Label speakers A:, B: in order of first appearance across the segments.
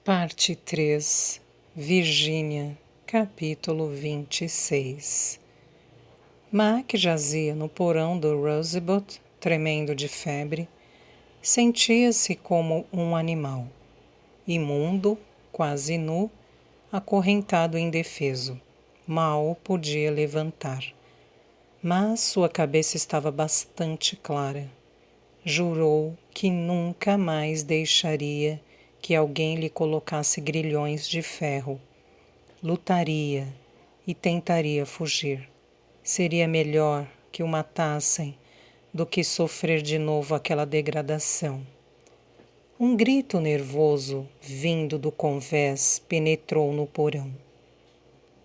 A: Parte 3, Virgínia, capítulo 26. Mac jazia no porão do Rosebud, tremendo de febre. Sentia-se como um animal, imundo, quase nu, acorrentado e indefeso. Mal podia levantar. Mas sua cabeça estava bastante clara. Jurou que nunca mais deixaria que alguém lhe colocasse grilhões de ferro. Lutaria e tentaria fugir. Seria melhor que o matassem do que sofrer de novo aquela degradação. Um grito nervoso, vindo do convés, penetrou no porão.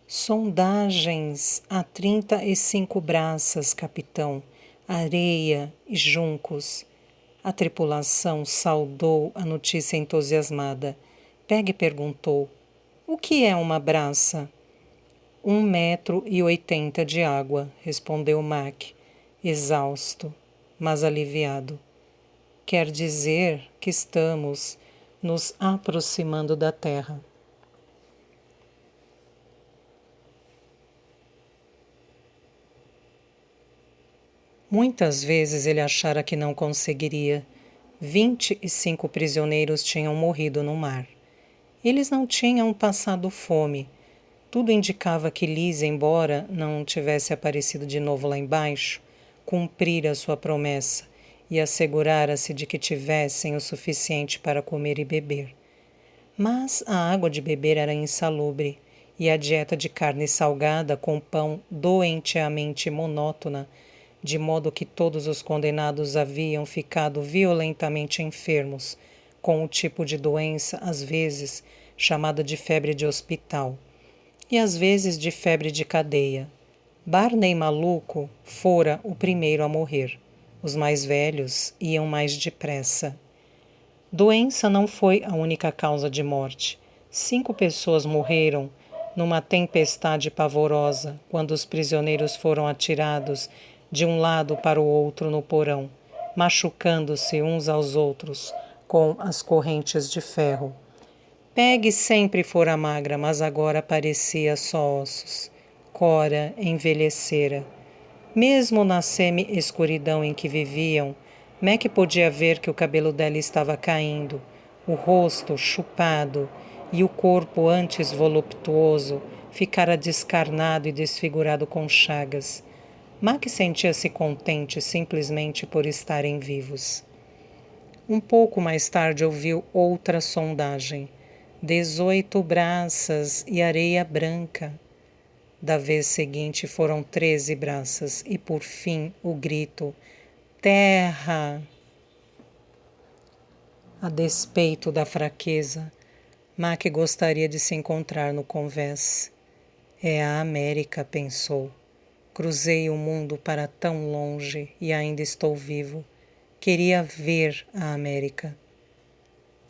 A: Sondagens a 35 braças, capitão, areia e juncos. A tripulação saudou a notícia entusiasmada. Peggy perguntou: "O que é uma braça?" 1,80 metros de água, respondeu Mac, exausto, mas aliviado. Quer dizer que estamos nos aproximando da Terra. Muitas vezes ele achara que não conseguiria. 25 prisioneiros tinham morrido no mar. Eles não tinham passado fome. Tudo indicava que Liz, embora não tivesse aparecido de novo lá embaixo, cumprira sua promessa e assegurara-se de que tivessem o suficiente para comer e beber. Mas a água de beber era insalubre e a dieta de carne salgada com pão doentemente monótona, de modo que todos os condenados haviam ficado violentamente enfermos, com o tipo de doença, às vezes, chamada de febre de hospital, e às vezes de febre de cadeia. Barney maluco fora o primeiro a morrer. Os mais velhos iam mais depressa. Doença não foi a única causa de morte. 5 pessoas morreram numa tempestade pavorosa quando os prisioneiros foram atirados de um lado para o outro no porão, machucando-se uns aos outros com as correntes de ferro. Peggy sempre fora magra, mas agora parecia só ossos. Cora envelhecera. Mesmo na semi-escuridão em que viviam, Mac podia ver que o cabelo dela estava caindo, o rosto chupado e o corpo antes voluptuoso ficara descarnado e desfigurado com chagas. Mac sentia-se contente simplesmente por estarem vivos. Um pouco mais tarde ouviu outra sondagem. 18 braças e areia branca. Da vez seguinte foram 13 braças e, por fim, o grito: "Terra!" A despeito da fraqueza, Mac gostaria de se encontrar no convés. É a América, pensou. Cruzei o mundo para tão longe e ainda estou vivo. Queria ver a América.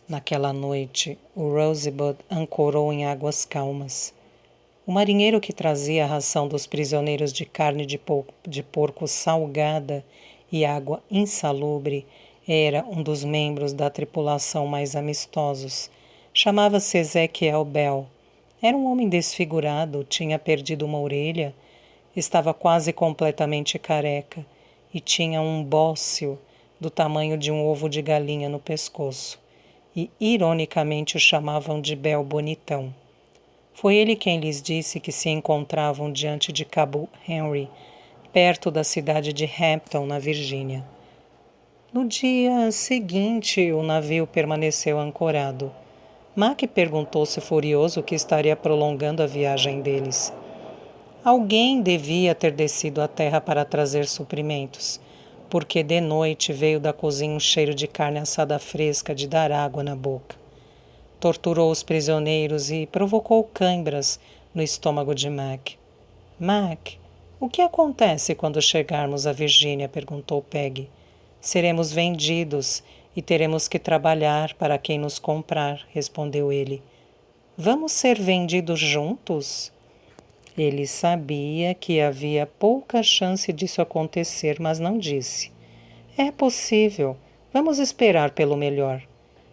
A: Naquela noite, o Rosebud ancorou em águas calmas. O marinheiro que trazia a ração dos prisioneiros de carne de porco salgada e água insalubre era um dos membros da tripulação mais amistosos. Chamava-se Ezequiel Bell. Era um homem desfigurado, tinha perdido uma orelha, estava quase completamente careca e tinha um bócio do tamanho de um ovo de galinha no pescoço. E, ironicamente, o chamavam de Bell Bonitão. Foi ele quem lhes disse que se encontravam diante de Cabo Henry, perto da cidade de Hampton, na Virgínia. No dia seguinte, o navio permaneceu ancorado. Mac perguntou-se furioso que estaria prolongando a viagem deles. Alguém devia ter descido à terra para trazer suprimentos, porque de noite veio da cozinha um cheiro de carne assada fresca de dar água na boca. Torturou os prisioneiros e provocou cãibras no estômago de Mac. "Mac, o que acontece quando chegarmos à Virgínia?" perguntou Peggy. "Seremos vendidos e teremos que trabalhar para quem nos comprar", respondeu ele. "Vamos ser vendidos juntos?" Ele sabia que havia pouca chance disso acontecer, mas não disse. "É possível. Vamos esperar pelo melhor."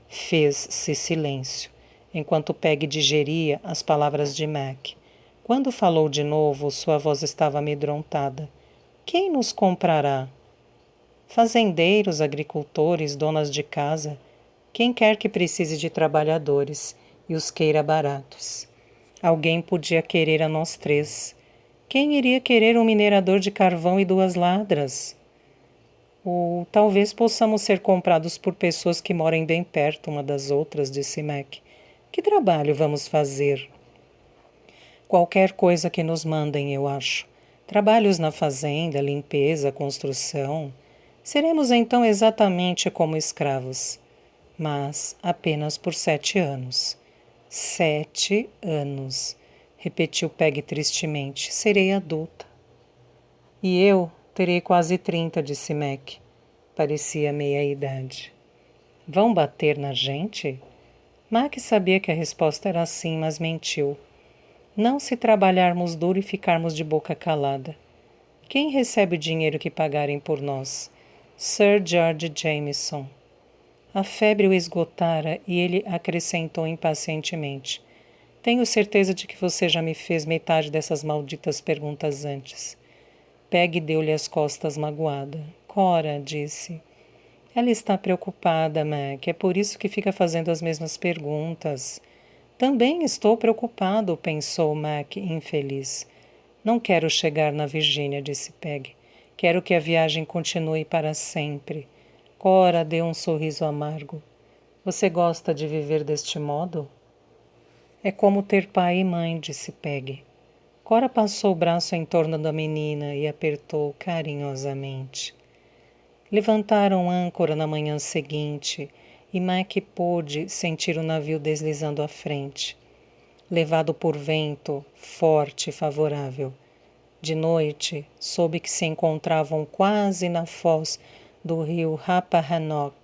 A: Fez-se silêncio. enquanto Peg digeria as palavras de Mac. Quando falou de novo, sua voz estava amedrontada. Quem nos comprará? Fazendeiros, agricultores, donas de casa, quem quer que precise de trabalhadores e os queira baratos. Alguém podia querer a nós três. Quem iria querer um minerador de carvão e duas ladras? Ou talvez possamos ser comprados por pessoas que morem bem perto uma das outras, disse Mac. Que trabalho vamos fazer? Qualquer coisa que nos mandem, eu acho. Trabalhos na fazenda, limpeza, construção. Seremos então exatamente como escravos. Mas apenas por 7 anos. 7 anos, repetiu Peg tristemente. Serei adulta. E eu terei quase 30, disse Mac. Parecia meia-idade. Vão bater na gente? Mac sabia que a resposta era sim, mas mentiu. Não se trabalharmos duro e ficarmos de boca calada. Quem recebe o dinheiro que pagarem por nós? Sir George Jameson. A febre o esgotara e ele acrescentou impacientemente. Tenho certeza de que você já me fez metade dessas malditas perguntas antes. Peg deu-lhe as costas magoada. Cora, disse. Ela está preocupada, Mac. É por isso que fica fazendo as mesmas perguntas. Também estou preocupado, pensou Mac, infeliz. Não quero chegar na Virgínia, disse Peg. Quero que a viagem continue para sempre. Cora deu um sorriso amargo. Você gosta de viver deste modo? É como ter pai e mãe, disse Peg. Cora passou o braço em torno da menina e apertou carinhosamente. Levantaram âncora na manhã seguinte e Mac pôde sentir o navio deslizando à frente, levado por vento forte e favorável. De noite, soube que se encontravam quase na foz do rio Rappahannock.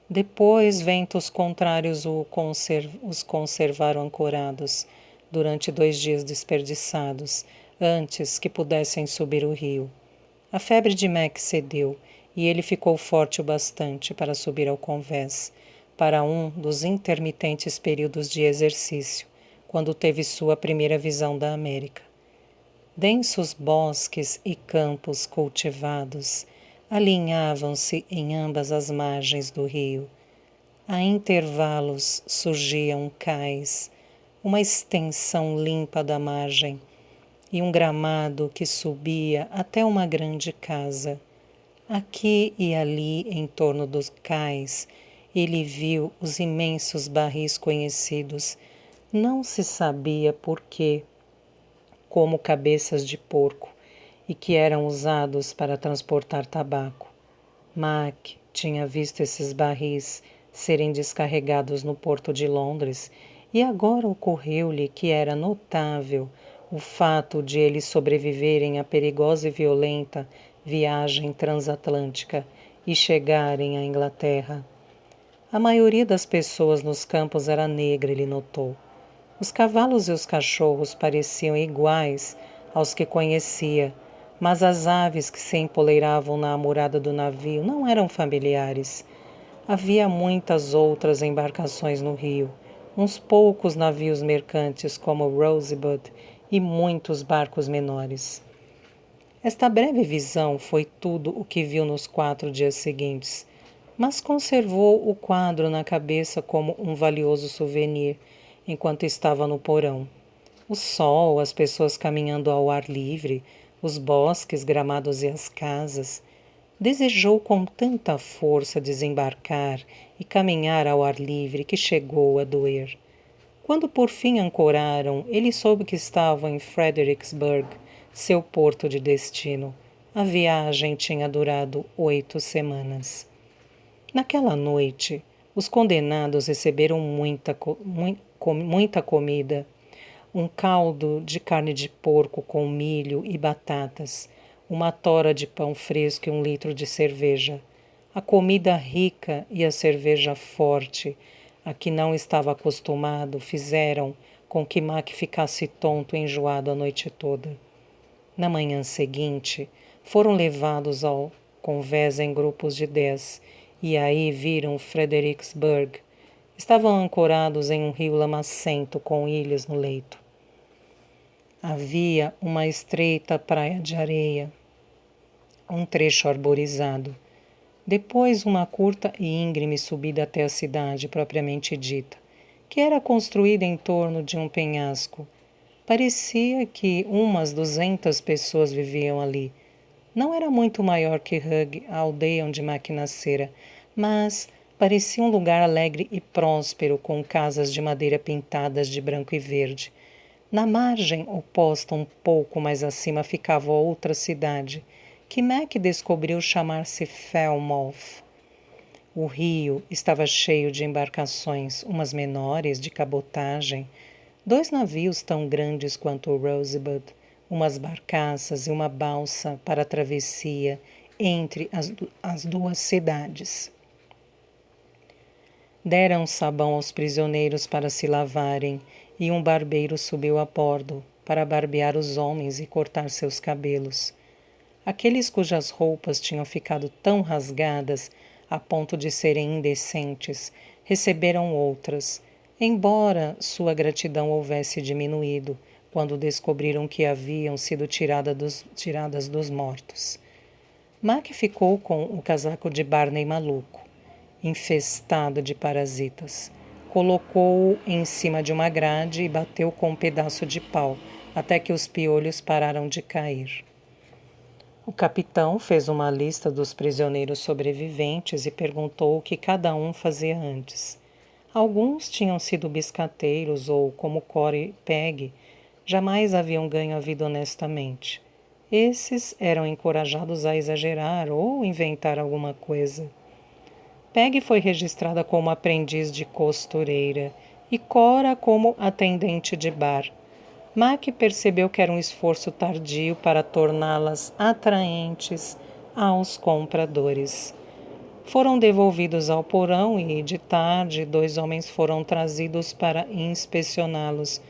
A: Depois, ventos contrários os conservaram ancorados durante 2 dias desperdiçados, antes que pudessem subir o rio. A febre de Mac cedeu e ele ficou forte o bastante para subir ao convés, para um dos intermitentes períodos de exercício, quando teve sua primeira visão da América. Densos bosques e campos cultivados alinhavam-se em ambas as margens do rio. A intervalos surgiam cais, uma extensão limpa da margem e um gramado que subia até uma grande casa. Aqui e ali, em torno dos cais, ele viu os imensos barris conhecidos. Não se sabia por quê, como cabeças de porco, e que eram usados para transportar tabaco. Mac tinha visto esses barris serem descarregados no porto de Londres e agora ocorreu-lhe que era notável o fato de eles sobreviverem à perigosa e violenta viagem transatlântica e chegarem à Inglaterra. A maioria das pessoas nos campos era negra, ele notou. Os cavalos e os cachorros pareciam iguais aos que conhecia, mas as aves que se empoleiravam na amurada do navio não eram familiares. Havia muitas outras embarcações no rio, uns poucos navios mercantes como o Rosebud e muitos barcos menores. Esta breve visão foi tudo o que viu nos 4 dias seguintes, mas conservou o quadro na cabeça como um valioso souvenir enquanto estava no porão. O sol, as pessoas caminhando ao ar livre, os bosques, gramados e as casas. Desejou com tanta força desembarcar e caminhar ao ar livre que chegou a doer. Quando por fim ancoraram, ele soube que estavam em Fredericksburg, seu porto de destino. A viagem tinha durado 8 semanas. Naquela noite, os condenados receberam muita comida. Um caldo de carne de porco com milho e batatas, uma tora de pão fresco e 1 litro de cerveja. A comida rica e a cerveja forte, a que não estava acostumado, fizeram com que Mac ficasse tonto e enjoado a noite toda. Na manhã seguinte, foram levados ao convés em grupos de 10, e aí viram Fredericksburg, Estavam ancorados em um rio lamacento com ilhas no leito. Havia uma estreita praia de areia, um trecho arborizado. Depois uma curta e íngreme subida até a cidade propriamente dita, que era construída em torno de um penhasco. Parecia que umas 200 pessoas viviam ali. Não era muito maior que Hugh, a aldeia onde Mac nascera, mas parecia um lugar alegre e próspero, com casas de madeira pintadas de branco e verde. Na margem oposta, um pouco mais acima, ficava outra cidade, que Mac descobriu chamar-se Falmouth. O rio estava cheio de embarcações, umas menores de cabotagem, 2 navios tão grandes quanto o Rosebud, umas barcaças e uma balsa para a travessia entre as duas cidades. Deram sabão aos prisioneiros para se lavarem, e um barbeiro subiu a bordo para barbear os homens e cortar seus cabelos. Aqueles cujas roupas tinham ficado tão rasgadas a ponto de serem indecentes, receberam outras, embora sua gratidão houvesse diminuído quando descobriram que haviam sido tiradas dos mortos. Mac ficou com o casaco de Barney maluco, infestado de parasitas. Colocou-o em cima de uma grade e bateu com um pedaço de pau, até que os piolhos pararam de cair. O capitão fez uma lista dos prisioneiros sobreviventes e perguntou o que cada um fazia antes. Alguns tinham sido biscateiros ou, como Cora e Peg, jamais haviam ganho a vida honestamente. Esses eram encorajados a exagerar ou inventar alguma coisa. Peg foi registrada como aprendiz de costureira e Cora como atendente de bar. Mac percebeu que era um esforço tardio para torná-las atraentes aos compradores. Foram devolvidos ao porão e, de tarde, 2 homens foram trazidos para inspecioná-los.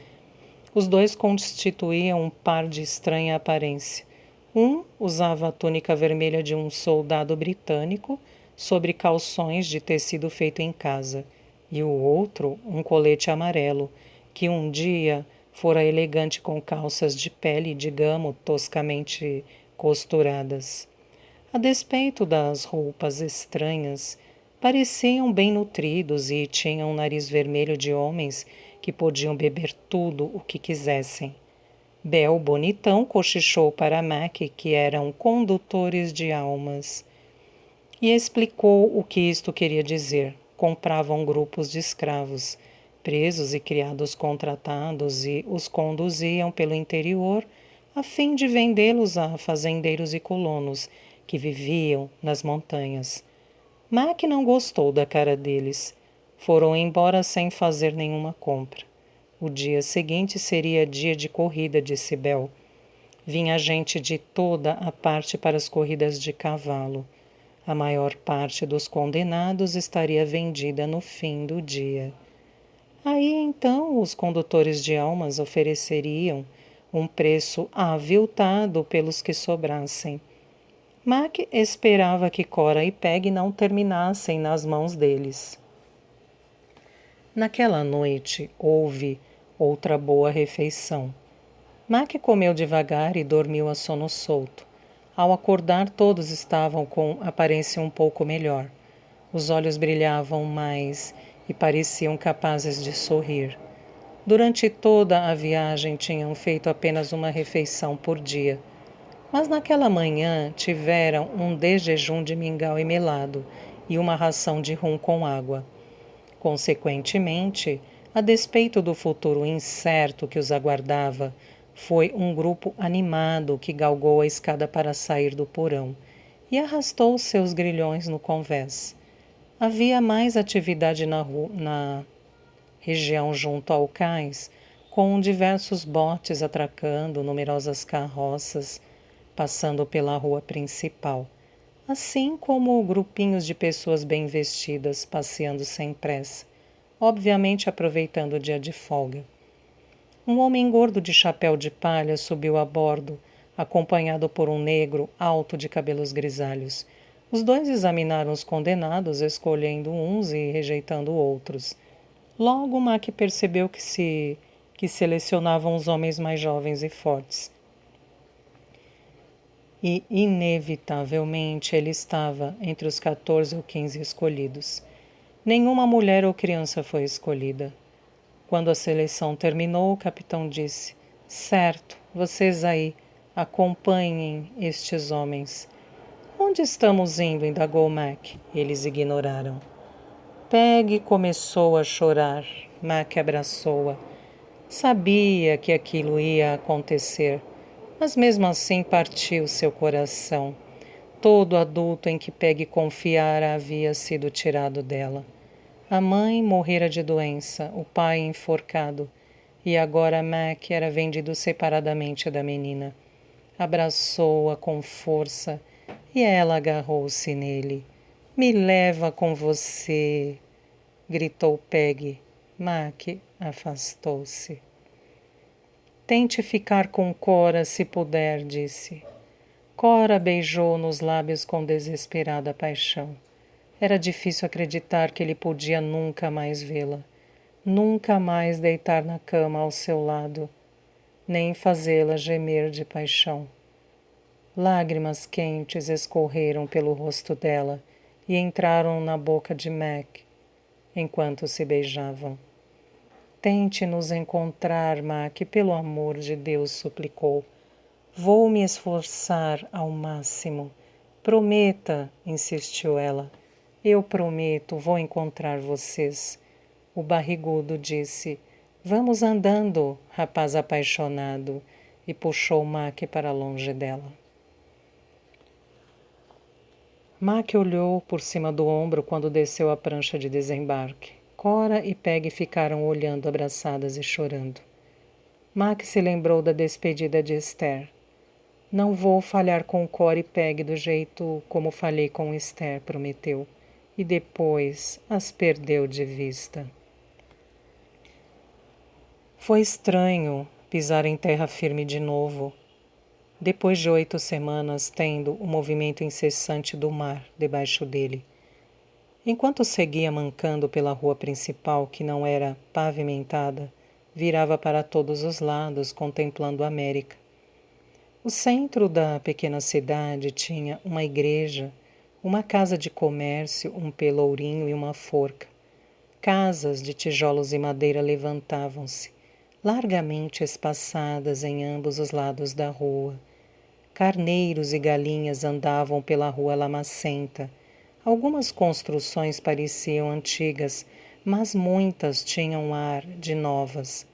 A: Os 2 constituíam um par de estranha aparência. Um usava a túnica vermelha de um soldado britânico sobre calções de tecido feito em casa, e o outro um colete amarelo, que um dia fora elegante com calças de pele, digamos, toscamente costuradas. A despeito das roupas estranhas, pareciam bem nutridos e tinham um nariz vermelho de homens que podiam beber tudo o que quisessem. Bel bonitão cochichou para Mac que eram condutores de almas e explicou o que isto queria dizer. Compravam grupos de escravos, presos e criados contratados, e os conduziam pelo interior a fim de vendê-los a fazendeiros e colonos que viviam nas montanhas. Mac não gostou da cara deles. Foram embora sem fazer nenhuma compra. O dia seguinte seria dia de corrida, disse Bel. Vinha gente de toda a parte para as corridas de cavalo. A maior parte dos condenados estaria vendida no fim do dia. Aí então os condutores de almas ofereceriam um preço aviltado pelos que sobrassem. Mac esperava que Cora e Peg não terminassem nas mãos deles. Naquela noite houve outra boa refeição. Mac comeu devagar e dormiu a sono solto. Ao acordar, todos estavam com aparência um pouco melhor. Os olhos brilhavam mais e pareciam capazes de sorrir. Durante toda a viagem tinham feito apenas uma refeição por dia. Mas naquela manhã tiveram um desjejum de mingau e melado e uma ração de rum com água. Consequentemente, a despeito do futuro incerto que os aguardava, foi um grupo animado que galgou a escada para sair do porão e arrastou seus grilhões no convés. Havia mais atividade na região junto ao cais, com diversos botes atracando, numerosas carroças passando pela rua principal, assim como grupinhos de pessoas bem vestidas passeando sem pressa, obviamente aproveitando o dia de folga. Um homem gordo de chapéu de palha subiu a bordo, acompanhado por um negro alto de cabelos grisalhos. Os 2 examinaram os condenados, escolhendo uns e rejeitando outros. Logo, Mac percebeu que selecionavam os homens mais jovens e fortes. E, inevitavelmente, ele estava entre os 14 ou 15 escolhidos. Nenhuma mulher ou criança foi escolhida. Quando a seleção terminou, o capitão disse: Certo, vocês aí, acompanhem estes homens. Onde estamos indo? Indagou Mac. Eles ignoraram. Peggy começou a chorar. Mac abraçou-a. Sabia que aquilo ia acontecer, mas mesmo assim partiu seu coração. Todo adulto em que Peggy confiara havia sido tirado dela. A mãe morrera de doença, o pai enforcado, e agora Mac era vendido separadamente da menina. Abraçou-a com força e ela agarrou-se nele. Me leva com você, gritou Peggy. Mac afastou-se. Tente ficar com Cora se puder, disse. Cora beijou nos lábios com desesperada paixão. Era difícil acreditar que ele podia nunca mais vê-la, nunca mais deitar na cama ao seu lado, nem fazê-la gemer de paixão. Lágrimas quentes escorreram pelo rosto dela e entraram na boca de Mac enquanto se beijavam. Tente nos encontrar, Mac, pelo amor de Deus, suplicou. Vou me esforçar ao máximo. Prometa, insistiu ela. Eu prometo, vou encontrar vocês. O barrigudo disse, vamos andando, rapaz apaixonado, e puxou Mac para longe dela. Mac olhou por cima do ombro quando desceu a prancha de desembarque. Cora e Peggy ficaram olhando abraçadas e chorando. Mac se lembrou da despedida de Esther. Não vou falhar com Cora e Peggy do jeito como falhei com Esther, prometeu. E depois as perdeu de vista. Foi estranho pisar em terra firme de novo, depois de 8 semanas tendo o movimento incessante do mar debaixo dele. Enquanto seguia mancando pela rua principal, que não era pavimentada, virava para todos os lados, contemplando a América. O centro da pequena cidade tinha uma igreja, uma casa de comércio, um pelourinho e uma forca. Casas de tijolos e madeira levantavam-se, largamente espaçadas em ambos os lados da rua. Carneiros e galinhas andavam pela rua lamacenta. Algumas construções pareciam antigas, mas muitas tinham ar de novas.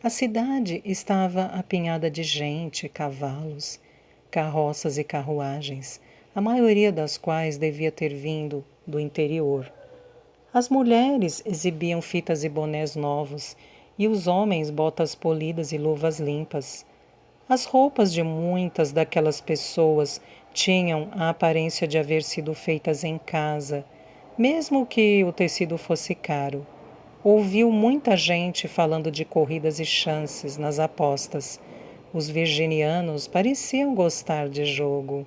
A: A cidade estava apinhada de gente, cavalos, carroças e carruagens, a maioria das quais devia ter vindo do interior. As mulheres exibiam fitas e bonés novos, e os homens botas polidas e luvas limpas. As roupas de muitas daquelas pessoas tinham a aparência de haver sido feitas em casa, mesmo que o tecido fosse caro. Ouviu muita gente falando de corridas e chances nas apostas. Os virginianos pareciam gostar de jogo.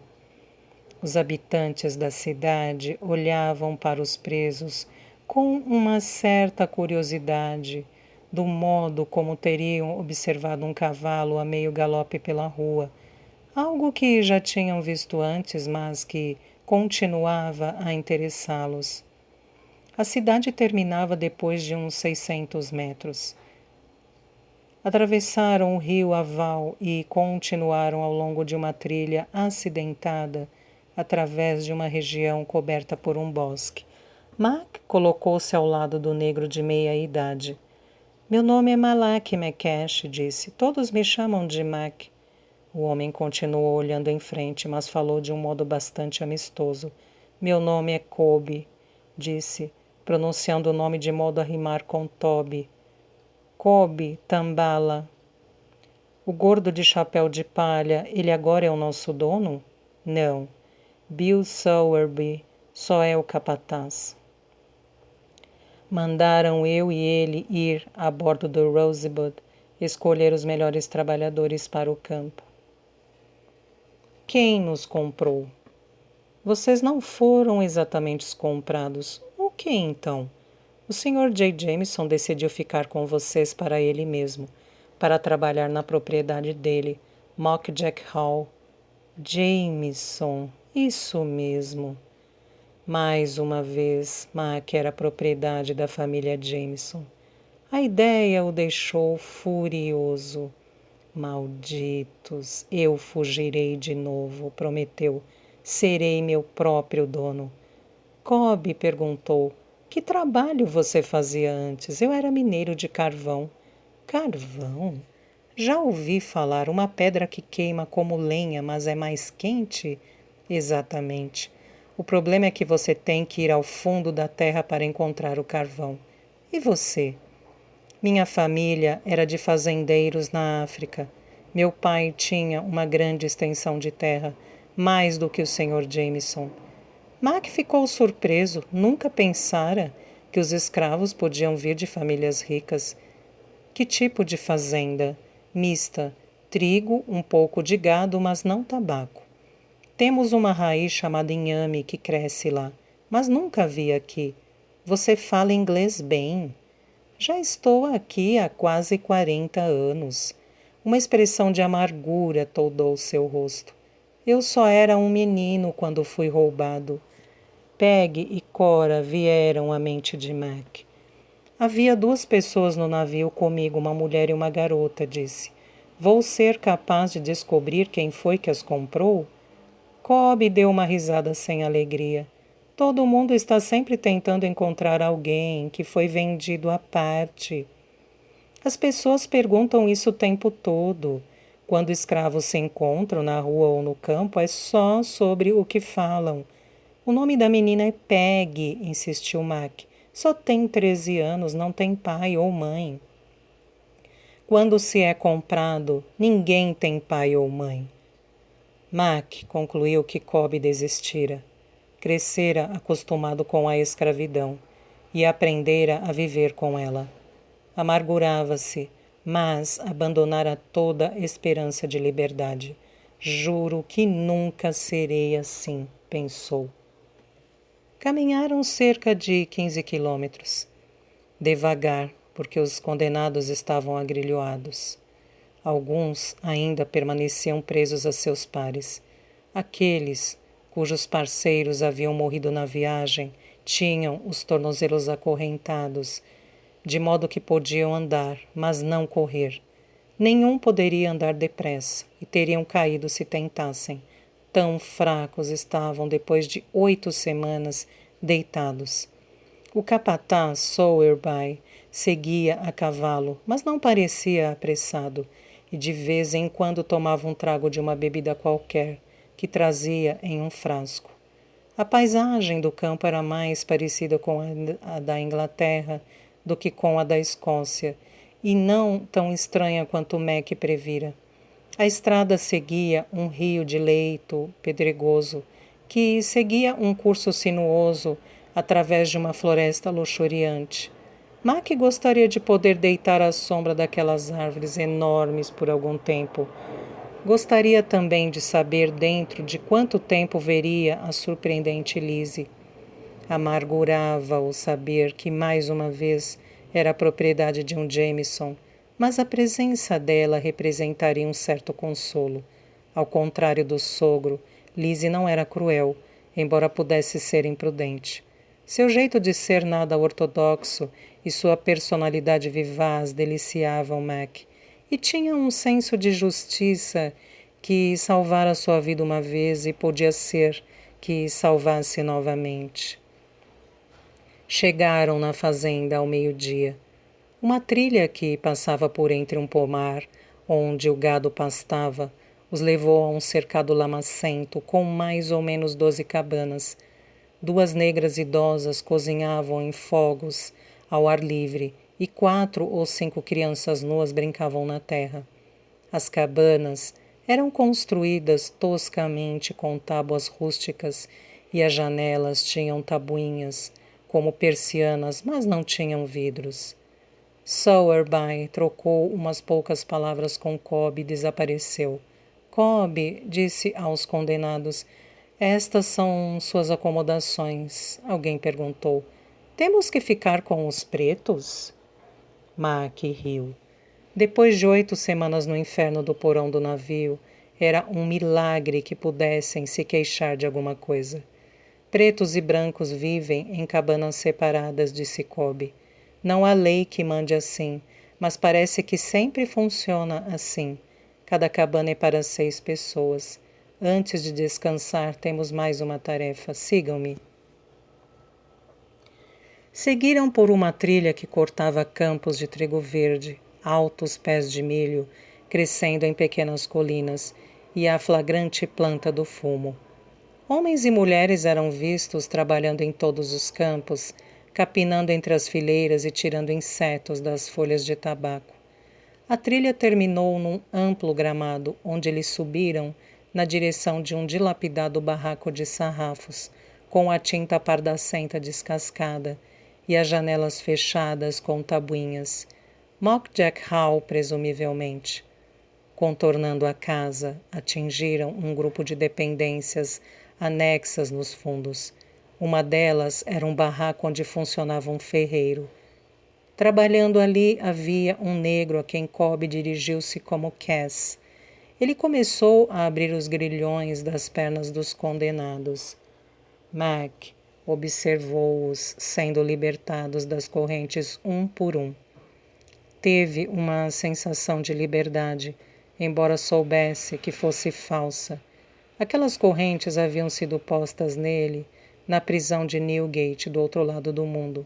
A: Os habitantes da cidade olhavam para os presos com uma certa curiosidade, do modo como teriam observado um cavalo a meio galope pela rua, algo que já tinham visto antes, mas que continuava a interessá-los. A cidade terminava depois de uns 600 metros. Atravessaram o rio Aval e continuaram ao longo de uma trilha acidentada através de uma região coberta por um bosque. Mac colocou-se ao lado do negro de meia idade. Meu nome é Malak McCash, disse. Todos me chamam de Mac. O homem continuou olhando em frente, mas falou de um modo bastante amistoso. Meu nome é Kobe, disse, pronunciando o nome de modo a rimar com Toby. Kobe Tambala. O gordo de chapéu de palha, ele agora é o nosso dono? Não. Bill Sowerby só é o capataz. Mandaram eu e ele ir a bordo do Rosebud, escolher os melhores trabalhadores para o campo. Quem nos comprou? Vocês não foram exatamente comprados. O que então? O Sr. J. Jameson decidiu ficar com vocês para ele mesmo, para trabalhar na propriedade dele, Mock Jack Hall. Jameson, isso mesmo. Mais uma vez, Mac era propriedade da família Jameson. A ideia o deixou furioso. Malditos, eu fugirei de novo, prometeu. Serei meu próprio dono. Cobb perguntou: que trabalho você fazia antes? Eu era mineiro de carvão. Carvão? Já ouvi falar, uma pedra que queima como lenha, mas é mais quente? Exatamente. O problema é que você tem que ir ao fundo da terra para encontrar o carvão. E você? Minha família era de fazendeiros na África. Meu pai tinha uma grande extensão de terra, mais do que o Sr. Jameson. Mac ficou surpreso, nunca pensara que os escravos podiam vir de famílias ricas. Que tipo de fazenda? Mista. Trigo, um pouco de gado, mas não tabaco. Temos uma raiz chamada inhame que cresce lá, mas nunca vi aqui. Você fala inglês bem. Já estou aqui há quase 40 anos. Uma expressão de amargura toldou seu rosto. Eu só era um menino quando fui roubado. Peg e Cora vieram à mente de Mac. Havia 2 pessoas no navio comigo, uma mulher e uma garota, disse. Vou ser capaz de descobrir quem foi que as comprou? Cobb deu uma risada sem alegria. Todo mundo está sempre tentando encontrar alguém que foi vendido à parte. As pessoas perguntam isso o tempo todo. Quando escravos se encontram na rua ou no campo, é só sobre o que falam. O nome da menina é Peg, insistiu Mac. Só tem 13 anos, não tem pai ou mãe. Quando se é comprado, ninguém tem pai ou mãe. Mac concluiu que Cobb desistira. Crescera acostumado com a escravidão e aprendera a viver com ela. Amargurava-se, mas abandonara toda esperança de liberdade. Juro que nunca serei assim, pensou. Caminharam cerca de 15 quilômetros. Devagar, porque os condenados estavam agrilhoados. Alguns ainda permaneciam presos a seus pares. Aqueles cujos parceiros haviam morrido na viagem tinham os tornozelos acorrentados, de modo que podiam andar, mas não correr. Nenhum poderia andar depressa e teriam caído se tentassem. Tão fracos estavam depois de 8 semanas deitados. O capataz Sowerby seguia a cavalo, mas não parecia apressado, e de vez em quando tomava um trago de uma bebida qualquer, que trazia em um frasco. A paisagem do campo era mais parecida com a da Inglaterra do que com a da Escócia, e não tão estranha quanto Mac previra. A estrada seguia um rio de leito pedregoso, que seguia um curso sinuoso através de uma floresta luxuriante. Mac gostaria de poder deitar à sombra daquelas árvores enormes por algum tempo. Gostaria também de saber dentro de quanto tempo veria a surpreendente Lizzie. Amargurava-o saber que mais uma vez era propriedade de um Jameson, mas a presença dela representaria um certo consolo. Ao contrário do sogro, Lizzie não era cruel, embora pudesse ser imprudente. Seu jeito de ser nada ortodoxo e sua personalidade vivaz deliciavam Mac, e tinha um senso de justiça que salvara sua vida uma vez e podia ser que salvasse novamente. Chegaram na fazenda ao meio-dia. Uma trilha que passava por entre um pomar, onde o gado pastava, os levou a um cercado lamacento com mais ou menos 12 cabanas. 2 negras idosas cozinhavam em fogos ao ar livre e 4 ou 5 crianças nuas brincavam na terra. As cabanas eram construídas toscamente com tábuas rústicas e as janelas tinham tabuinhas, como persianas, mas não tinham vidros. Sowerby trocou umas poucas palavras com Cobb e desapareceu. Cobb disse aos condenados: estas são suas acomodações. Alguém perguntou: Temos que ficar com os pretos? Mac riu. Depois de 8 semanas no inferno do porão do navio, era um milagre que pudessem se queixar de alguma coisa. Pretos e brancos vivem em cabanas separadas, disse Cobb. Não há lei que mande assim, mas parece que sempre funciona assim. Cada cabana é para 6 pessoas. Antes de descansar, temos mais uma tarefa. Sigam-me. Seguiram por uma trilha que cortava campos de trigo verde, altos pés de milho, crescendo em pequenas colinas, e a flagrante planta do fumo. Homens e mulheres eram vistos trabalhando em todos os campos, capinando entre as fileiras e tirando insetos das folhas de tabaco. A trilha terminou num amplo gramado, onde eles subiram na direção de um dilapidado barraco de sarrafos, com a tinta pardacenta descascada e as janelas fechadas com tabuinhas. Mock Jack Hall, presumivelmente. Contornando a casa, atingiram um grupo de dependências anexas nos fundos. Uma delas era um barraco onde funcionava um ferreiro. Trabalhando ali havia um negro a quem Cobb dirigiu-se como Cass. Ele começou a abrir os grilhões das pernas dos condenados. Mac observou-os sendo libertados das correntes um por um. Teve uma sensação de liberdade, embora soubesse que fosse falsa. Aquelas correntes haviam sido postas nele na prisão de Newgate, do outro lado do mundo.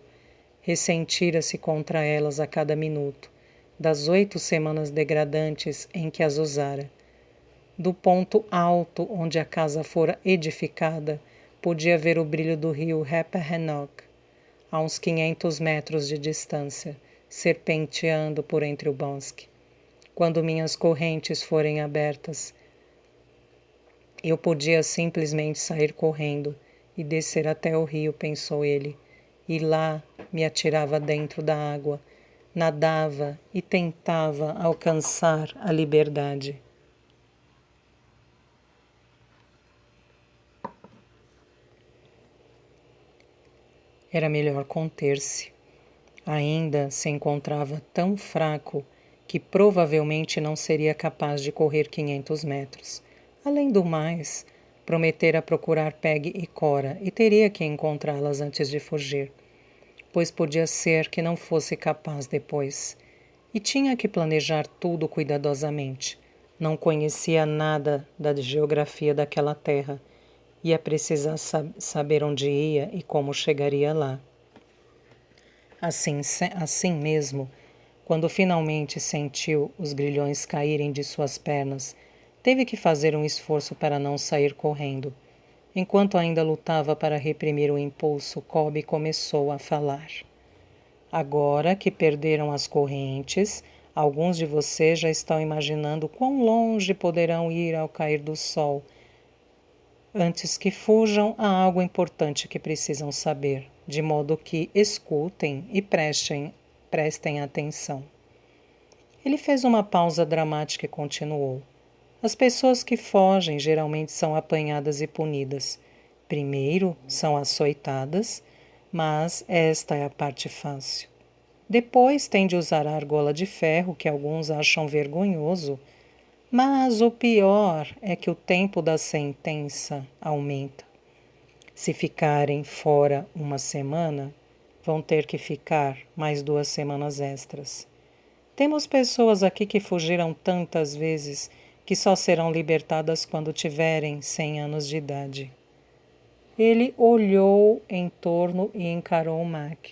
A: Ressentira-se contra elas a cada minuto, das 8 semanas degradantes em que as usara. Do ponto alto onde a casa fora edificada, podia ver o brilho do rio Rappahannock, a uns 500 metros de distância, serpenteando por entre o bosque. Quando minhas correntes forem abertas, eu podia simplesmente sair correndo e descer até o rio, pensou ele, e lá me atirava dentro da água, nadava e tentava alcançar a liberdade. Era melhor conter-se. Ainda se encontrava tão fraco que provavelmente não seria capaz de correr 500 metros. Além do mais, prometera procurar Peg e Cora e teria que encontrá-las antes de fugir, pois podia ser que não fosse capaz depois. E tinha que planejar tudo cuidadosamente. Não conhecia nada da geografia daquela terra. Ia precisar saber onde ia e como chegaria lá. Assim mesmo, quando finalmente sentiu os grilhões caírem de suas pernas, teve que fazer um esforço para não sair correndo. Enquanto ainda lutava para reprimir o impulso, Cobb começou a falar. Agora que perderam as correntes, alguns de vocês já estão imaginando quão longe poderão ir ao cair do sol. Antes que fujam, há algo importante que precisam saber, de modo que escutem e prestem atenção. Ele fez uma pausa dramática e continuou. As pessoas que fogem geralmente são apanhadas e punidas. Primeiro são açoitadas, mas esta é a parte fácil. Depois têm de usar a argola de ferro, que alguns acham vergonhoso, mas o pior é que o tempo da sentença aumenta. Se ficarem fora uma semana, vão ter que ficar mais 2 semanas extras. Temos pessoas aqui que fugiram tantas vezes que só serão libertadas quando tiverem 100 anos de idade. Ele olhou em torno e encarou Mac.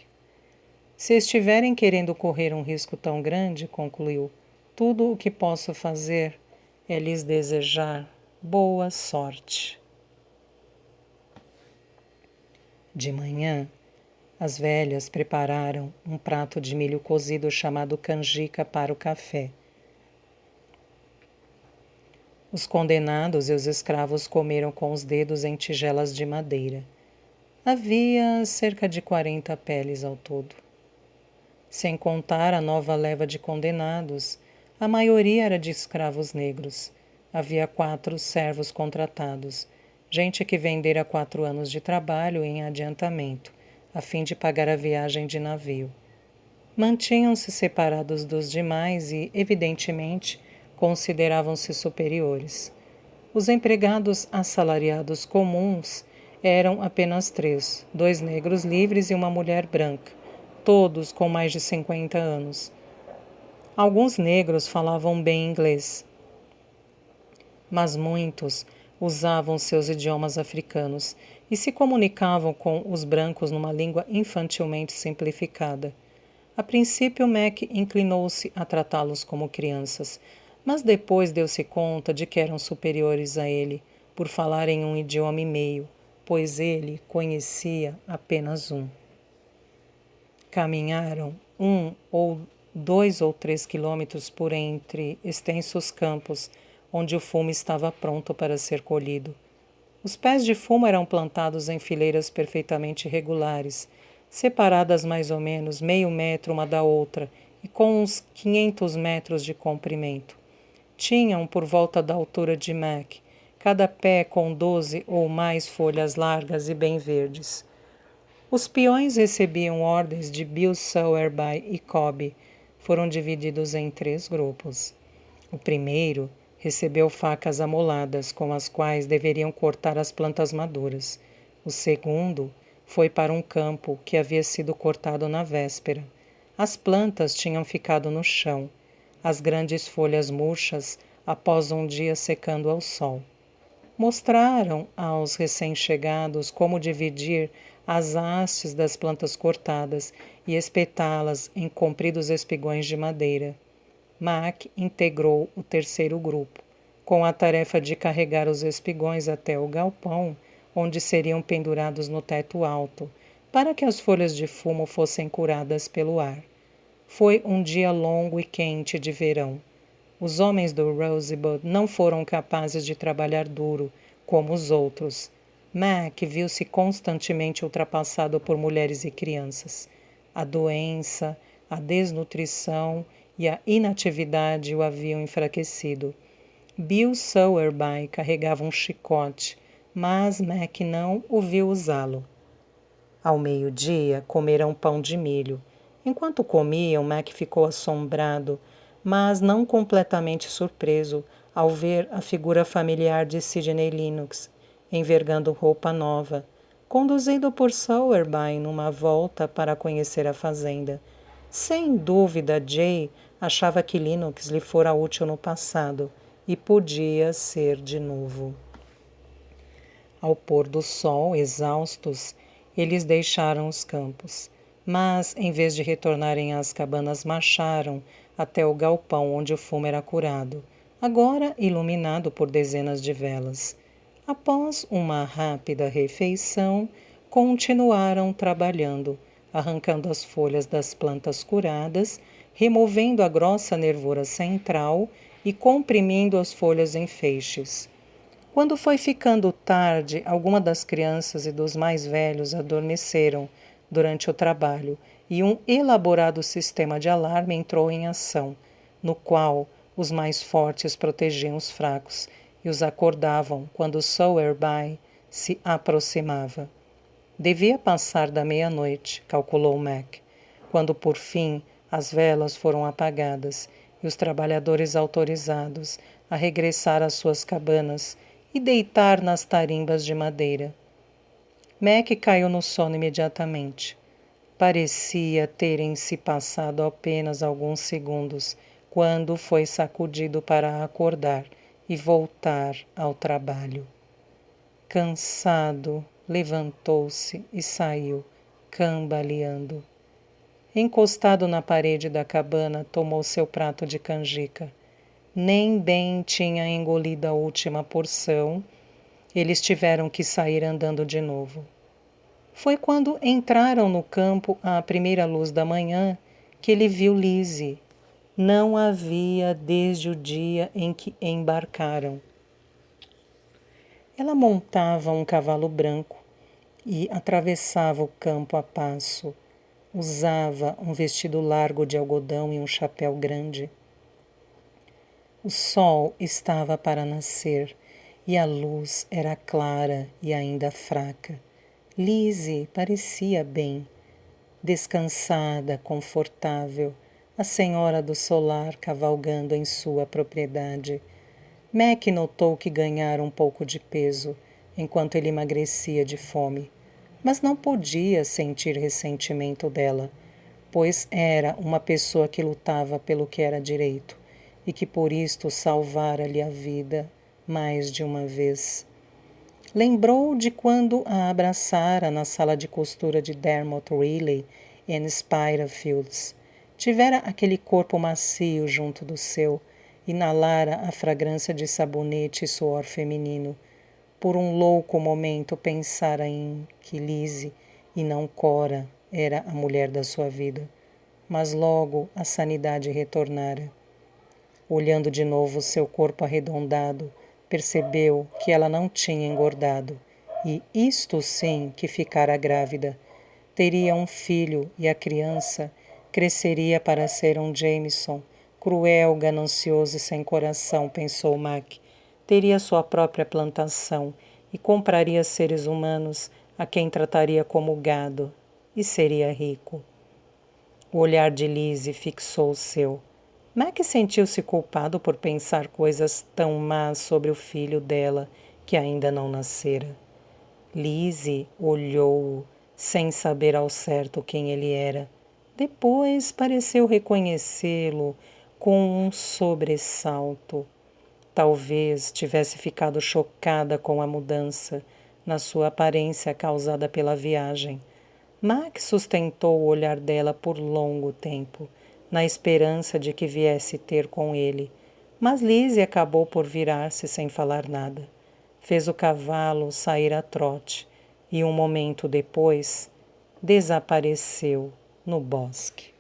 A: Se estiverem querendo correr um risco tão grande, concluiu, tudo o que posso fazer é lhes desejar boa sorte. De manhã, as velhas prepararam um prato de milho cozido chamado canjica para o café. Os condenados e os escravos comeram com os dedos em tigelas de madeira. Havia cerca de 40 peles ao todo. Sem contar a nova leva de condenados, a maioria era de escravos negros. Havia 4 servos contratados, gente que vendera 4 anos de trabalho em adiantamento, a fim de pagar a viagem de navio. Mantinham-se separados dos demais e, evidentemente, consideravam-se superiores. Os empregados assalariados comuns eram apenas 3, 2 negros livres e uma mulher branca, todos com mais de 50 anos. Alguns negros falavam bem inglês, mas muitos usavam seus idiomas africanos e se comunicavam com os brancos numa língua infantilmente simplificada. A princípio, Mac inclinou-se a tratá-los como crianças, mas depois deu-se conta de que eram superiores a ele, por falarem um idioma e meio, pois ele conhecia apenas um. Caminharam 2 ou 3 quilômetros por entre extensos campos, onde o fumo estava pronto para ser colhido. Os pés de fumo eram plantados em fileiras perfeitamente regulares, separadas mais ou menos meio metro uma da outra e com uns 500 metros de comprimento. Tinham por volta da altura de Mac, cada pé com 12 ou mais folhas largas e bem verdes. Os peões recebiam ordens de Bill Sowerby e Cobb. Foram divididos em 3 grupos. O primeiro recebeu facas amoladas, com as quais deveriam cortar as plantas maduras. O segundo foi para um campo que havia sido cortado na véspera. As plantas tinham ficado no chão, as grandes folhas murchas após um dia secando ao sol. Mostraram aos recém-chegados como dividir as hastes das plantas cortadas e espetá-las em compridos espigões de madeira. Mac integrou o terceiro grupo, com a tarefa de carregar os espigões até o galpão, onde seriam pendurados no teto alto, para que as folhas de fumo fossem curadas pelo ar. Foi um dia longo e quente de verão. Os homens do Rosebud não foram capazes de trabalhar duro, como os outros. Mac viu-se constantemente ultrapassado por mulheres e crianças. A doença, a desnutrição e a inatividade o haviam enfraquecido. Bill Sowerby carregava um chicote, mas Mac não o viu usá-lo. Ao meio-dia, comeram pão de milho. Enquanto comiam, Mac ficou assombrado, mas não completamente surpreso, ao ver a figura familiar de Sidney Lennox, envergando roupa nova, conduzido por Sowerby numa volta para conhecer a fazenda. Sem dúvida, Jay achava que Lennox lhe fora útil no passado e podia ser de novo. Ao pôr do sol, exaustos, eles deixaram os campos, mas, em vez de retornarem às cabanas, marcharam até o galpão onde o fumo era curado, agora iluminado por dezenas de velas. Após uma rápida refeição, continuaram trabalhando, arrancando as folhas das plantas curadas, removendo a grossa nervura central e comprimindo as folhas em feixes. Quando foi ficando tarde, alguma das crianças e dos mais velhos adormeceram durante o trabalho e um elaborado sistema de alarme entrou em ação, no qual os mais fortes protegiam os fracos e os acordavam quando Sowerby se aproximava. Devia passar da meia-noite, calculou Mac, quando por fim as velas foram apagadas e os trabalhadores autorizados a regressar às suas cabanas e deitar nas tarimbas de madeira. Mac caiu no sono imediatamente. Parecia terem se passado apenas alguns segundos quando foi sacudido para acordar e voltar ao trabalho. Cansado, levantou-se e saiu, cambaleando. Encostado na parede da cabana, tomou seu prato de canjica. Nem bem tinha engolido a última porção, eles tiveram que sair andando de novo. Foi quando entraram no campo à primeira luz da manhã que ele viu Lizzie. Não a via desde o dia em que embarcaram. Ela montava um cavalo branco e atravessava o campo a passo. Usava um vestido largo de algodão e um chapéu grande. O sol estava para nascer e a luz era clara e ainda fraca. Lizzie parecia bem, descansada, confortável, a senhora do solar cavalgando em sua propriedade. Mac notou que ganhara um pouco de peso, enquanto ele emagrecia de fome, mas não podia sentir ressentimento dela, pois era uma pessoa que lutava pelo que era direito e que por isto salvara-lhe a vida mais de uma vez. Lembrou de quando a abraçara na sala de costura de Dermot Riley, em Spitalfields. Tivera aquele corpo macio junto do seu, inalara a fragrância de sabonete e suor feminino. Por um louco momento pensara em que Lizzie, e não Cora, era a mulher da sua vida. Mas logo a sanidade retornara. Olhando de novo seu corpo arredondado, percebeu que ela não tinha engordado, e isto sim que ficara grávida. Teria um filho e a criança cresceria para ser um Jameson, cruel, ganancioso e sem coração, pensou Mac. Teria sua própria plantação e compraria seres humanos a quem trataria como gado, e seria rico. O olhar de Lizzie fixou o seu. Mac sentiu-se culpado por pensar coisas tão más sobre o filho dela que ainda não nascera. Lizzie olhou-o, sem saber ao certo quem ele era. Depois pareceu reconhecê-lo com um sobressalto. Talvez tivesse ficado chocada com a mudança na sua aparência causada pela viagem. Mac sustentou o olhar dela por longo tempo, na esperança de que viesse ter com ele, mas Lizzie acabou por virar-se sem falar nada. Fez o cavalo sair a trote e, um momento depois, desapareceu no bosque.